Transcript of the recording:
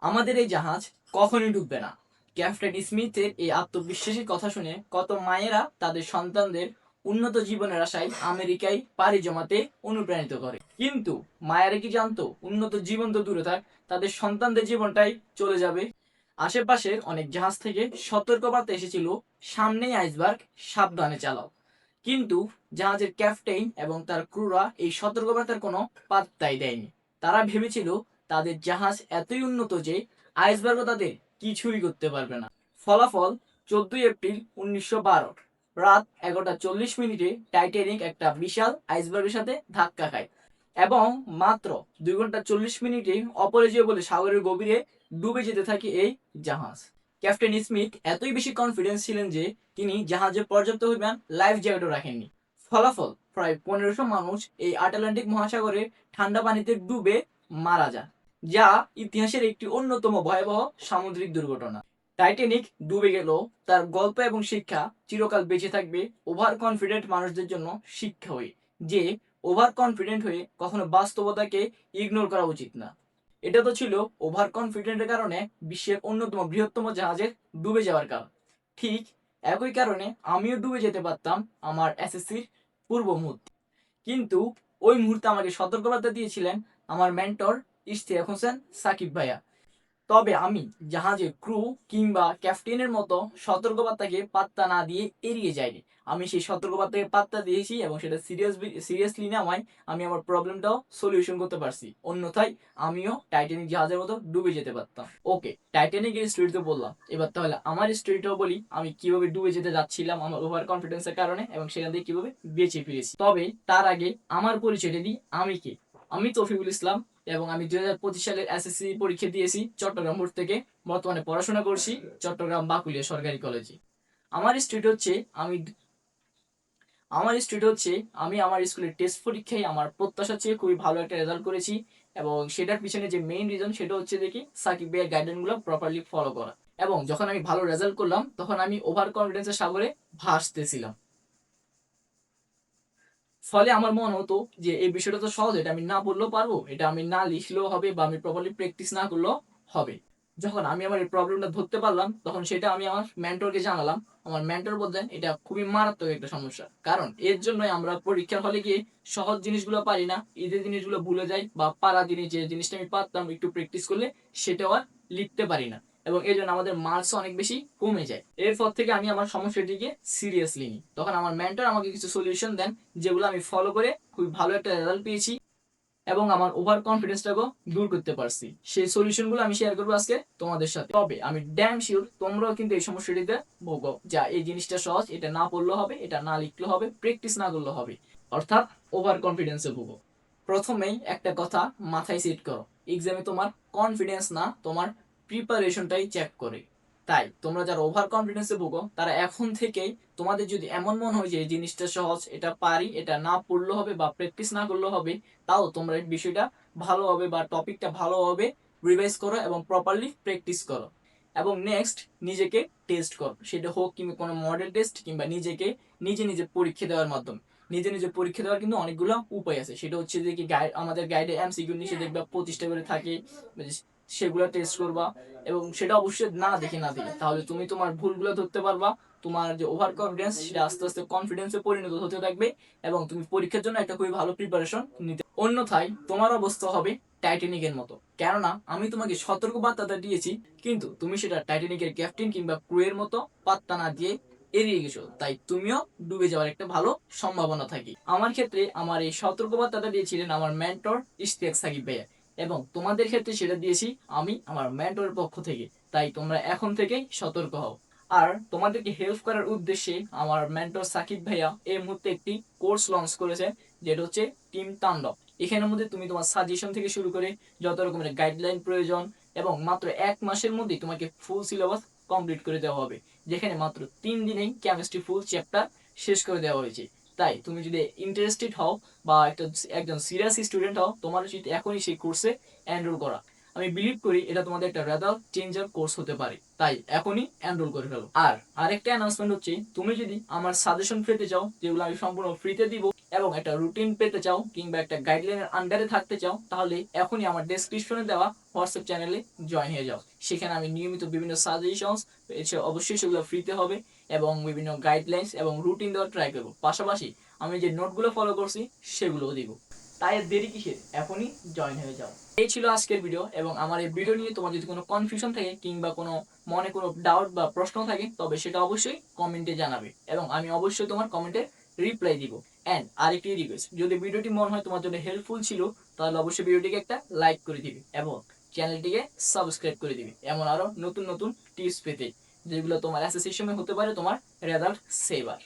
আমাদের এই জাহাজ কখনোই ডুববে না। ক্যাপ্টেন স্মিথের এই আত্মবিশ্বাসী কথা শুনে কত মায়েরা তাদের সন্তানদের উন্নত জীবনের আশায় আমেরিকায় পাড়ি জমাতে অনুপ্রাণিত করে। কিন্তু মায়েরা কি জানতো উন্নত জীবন তো দূরে থাক, তাদের সন্তানদের জীবনটাই চলে যাবে। আশেপাশের অনেক জাহাজ থেকে সতর্কবার্তা এসেছিল, সামনেই আইসবার্গ, সাবধানে চালাও। কিন্তু জাহাজের ক্যাপ্টেন এবং তার ক্রুরা এই সতর্কবার্তার কোনো পাত্তাই দেয়নি। তারা ভেবেছিল তাদের জাহাজ এতই উন্নত যে আইসবার্গও তাদের কিছুই করতে পারবে না। ফলাফল 14 এপ্রিল 1912 রাত 11:40 টাইটানিক একটা বিশাল আইসবার্গের সাথে ধাক্কা খায় এবং মাত্র 2 ঘন্টা 40 মিনিটে অপরাজেয় বলে সাগরের গভীরে ডুবে যেতে থাকে এই জাহাজ। ক্যাপ্টেন স্মিথ এতই বেশি কনফিডেন্স ছিলেন যে তিনি জাহাজে পর্যাপ্ত পরিমাণ লাইফ জ্যাকেটও রাখেননি। ফলাফল প্রায় 1500 মানুষ এই আটলান্টিক মহাসাগরে ঠান্ডা পানিতে ডুবে মারা যায়, যা ইতিহাসের একটি অন্যতম ভয়াবহ সামুদ্রিক দুর্ঘটনা। টাইটানিক ডুবে গেল, তার গল্প এবং শিক্ষা চিরকাল বেঁচে থাকবে ওভার কনফিডেন্ট মানুষদের জন্য শিক্ষা হয়ে, যে ওভার কনফিডেন্ট হয়ে কখনো বাস্তবতাকে ইগনোর করা উচিত না। এটা তো ছিল ওভার কনফিডেন্টের কারণে বিশ্বের অন্যতম বৃহত্তম জাহাজের ডুবে যাওয়ার কারণ। ঠিক একই কারণে আমিও ডুবে যেতে পারতাম আমার এসএসসির পূর্ব মুহূর্তে। কিন্তু ওই মুহূর্তে আমাকে সতর্কবার্তা দিয়েছিলেন আমার মেন্টর ইশতিয়াক হোসেন সাকিব ভাইয়া। তবে আমি জাহাজের ক্রু কিংবা ক্যাপ্টেনের মতো সতর্কবার্তাকে পাত্তা না দিয়ে এড়িয়ে যাইনি। আমি সেই সতর্কবার্তাকে পাত্তা দিয়েছি এবং সেটা সিরিয়াসলি নেওয়ায় আমি আমার প্রবলেমটাও সলিউশন করতে পারছি। অন্যথায় আমিও টাইটানিক জাহাজের মতো ডুবে যেতে পারতাম। ওকে, টাইটানিকের স্টোরি তো বললাম, এবার তাহলে আমার স্টোরিটাও বলি। আমি কিভাবে ডুবে যেতে যাচ্ছিলাম আমার ওভার কনফিডেন্সের কারণে এবং সেখান থেকে কিভাবে বেঁচে ফিরেছি। তবে তার আগে আমার পরিচয়টা দিই, আমি কে। আমি তৌফিকুল ইসলাম এবং আমি 2025 সালের এসএসসি পরীক্ষা দিয়েছি চট্টগ্রাম বোর্ড থেকে। বর্তমানে পড়াশোনা করছি চট্টগ্রাম বাকুলিয়া সরকারি কলেজে। আমার স্ট্রিট হচ্ছে আমি আমার স্ট্রিট হচ্ছে আমি আমার স্কুলের টেস্ট পরীক্ষায় আমার প্রত্যাশা চেয়ে খুবই ভালো একটা রেজাল্ট করেছি এবং সেটার পিছনে যে মেইন রিজন সেটা হচ্ছে দেখি সাকিব ভাইয়ের গাইডলাইনগুলো প্রপারলি ফলো করা। এবং যখন আমি ভালো রেজাল্ট করলাম তখন আমি ওভার কনফিডেন্সের সাগরে ভাসতেছিলাম। ফলে আমার মনে হতো যে এই বিষয়টা তো সহজ, এটা আমি না বললেও পারবো, এটা আমি না লিখলেও হবে বা আমি প্রপারলি প্র্যাকটিস না করলেও হবে। যখন আমি আমার এই প্রবলেমটা ধরতে পারলাম তখন সেটা আমি আমার মেন্টরকে জানালাম। আমার মেন্টর বললেন এটা খুবই মারাত্মক একটা সমস্যা, কারণ এর জন্যই আমরা পরীক্ষার হলে গিয়ে সহজ জিনিসগুলো পারি না, ঈদের জিনিসগুলো ভুলে যাই বা পারা জিনিস যে জিনিসটা আমি পারতাম একটু প্র্যাকটিস করলে সেটাও আর লিখতে পারি না এবং এর জন্য আমাদের মার্কস অনেক বেশি কমে যায়। এরপর থেকে আমি আমার সমস্যাটিকে সিরিয়াসলি নিই। তখন আমার মেন্টর আমাকে কিছু সলিউশন দেন যেগুলো আমি ফলো করে খুবই ভালো একটা রেজাল্ট পেয়েছি এবং আমার ওভার কনফিডেন্সটাকেও দূর করতে পারছি। সেই সলিউশনগুলো আমি শেয়ার করবো আজকে তোমাদের সাথে। তবে আমি ড্যাম শিওর তোমরাও কিন্তু এই সমস্যাটিতে ভোগো, যা এই জিনিসটা সহজ, এটা না পড়লেও হবে, এটা না লিখলেও হবে, প্র্যাকটিস না করলেও হবে, অর্থাৎ ওভার কনফিডেন্সে ভোগো। প্রথমেই একটা কথা মাথায় সেট করো, এক্সামে তোমার কনফিডেন্স না তোমার প্রিপারেশনটাই চেক করে। তাই তোমরা যারা ওভার কনফিডেন্সে ভোগো তারা এখন থেকেই, তোমাদের যদি এমন মনে হয় যে এই জিনিসটা সহজ, এটা পারি, এটা না পড়লেও হবে বা প্র্যাকটিস না করলেও হবে, তাও তোমরা এই বিষয়টা ভালোভাবে বা টপিকটা ভালোভাবে রিভাইজ করো এবং প্রপারলি প্র্যাকটিস করো। এবং নেক্সট নিজেকে টেস্ট করো, সেটা হোক কিংবা কোনো মডেল টেস্ট কিংবা নিজেকে নিজে নিজে পরীক্ষা দেওয়ার মাধ্যমে। নিজে নিজে পরীক্ষা দেওয়ার কিন্তু অনেকগুলো উপায় আছে, সেটা হচ্ছে যে কি আমাদের গাইডে এমসিকিউ নিচে দেখবা 25টা করে থাকে, সেগুলো টেস্ট করবা এবং সেটা অবশ্যই না দেখে তাহলে তুমি তোমার ভুলগুলো ধরতে পারবা। তোমার যে ওভার কনফিডেন্স সেটা আস্তে আস্তে কনফিডেন্সে পরিণত হতে থাকবে এবং তুমি পরীক্ষার জন্য একটা খুবই ভালো প্রিপারেশন নিতে। অন্যথায় তোমার অবস্থা হবে টাইটানিকের মতো, কেননা আমি তোমাকে সতর্ক বার্তাটা দিয়েছি কিন্তু তুমি সেটা টাইটানিকের ক্যাপ্টেন কিংবা ক্রু এর মতো পাত্তা না দিয়ে এড়িয়ে গেছো, তাই তুমিও ডুবে যাওয়ার একটা ভালো সম্ভাবনা থাকে। আমার ক্ষেত্রে আমার এই সতর্কবার্তাটা দিয়েছিলেন আমার মেন্টর ইশতিয়াক সাকিব ভাইয়া এবং তোমাদের ক্ষেত্রে সেটা দিয়েছি আমি আমার মেন্টরের পক্ষ থেকে। তাই তোমরা এখন থেকেই সতর্ক হও। আর তোমাদেরকে হেল্প করার উদ্দেশ্যে আমার মেন্টর সাকিব ভাইয়া এই মুহূর্তে একটি কোর্স লঞ্চ করেছে, যেটা হচ্ছে টিম তাণ্ডব। এখানের মধ্যে তুমি তোমার সাজেশন থেকে শুরু করে যত রকমের গাইডলাইন প্রয়োজন এবং মাত্র 1 মাসের মধ্যেই তোমাকে ফুল সিলেবাস কমপ্লিট করে দেওয়া হবে, যেখানে মাত্র 3 দিনেই কেমিস্ট্রি ফুল চ্যাপ্টার শেষ করে দেওয়া হয়েছে। তাই তুমি যদি ইন্টারেস্টেড হও বা একজন সিরিয়াস স্টুডেন্ট হও, তোমার উচিত এখনই সেই কোর্সে এনরোল করা। আমি বিলিভ করি এটা তোমাদের একটা রেজাল্ট চেঞ্জার কোর্স হতে পারে, তাই এখনই এনরোল করে ফেলো। আর আরেকটা অ্যানাউন্সমেন্ট হচ্ছে, তুমি যদি আমার সাজেশন পেতে চাও যেগুলো আমি সম্পূর্ণ ফ্রিতে দিব, এবং একটা রুটিন পেতে চাও কিংবা একটা গাইডলাইনের আন্ডারে থাকতে চাও, তাহলে এখনই আমার ডেসক্রিপশনে দেওয়া হোয়াটসঅ্যাপ চ্যানেলে জয়েন হয়ে যাও। সেখানে আমি নিয়মিত বিভিন্ন সাজেশনস, অবশ্যই সেগুলো ফ্রিতে হবে, এবং বিভিন্ন গাইডলাইন্স এবং রুটিন দেওয়ার ট্রাই করবো। পাশাপাশি আমি যে নোটগুলো ফলো করছি সেগুলোও দিব। তাই আর দেরি কিসের, এখনই জয়েন হয়ে যাও। এই ছিল আজকের ভিডিও, এবং আমার এই ভিডিও নিয়ে তোমার যদি কোনো কনফিউশন থাকে কিংবা কোনো মনে কোনো ডাউট বা প্রশ্ন থাকে, তবে সেটা অবশ্যই কমেন্টে জানাবে, এবং আমি অবশ্যই তোমার কমেন্টে রিপ্লাই দিব। অ্যান্ড আরেকটি রিকোয়েস্ট, যদি ভিডিওটি মনে হয় তোমার জন্য হেল্পফুল ছিল, তাহলে অবশ্যই ভিডিওটিকে একটা লাইক করে দিবে এবং চ্যানেলটিকে সাবস্ক্রাইব করে দিবে, এমন আরো নতুন নতুন টিপস পেতে, যেগুলো তোমার অ্যাসোসিয়েশনে হতে পারে তোমার রেজাল্ট সেভার।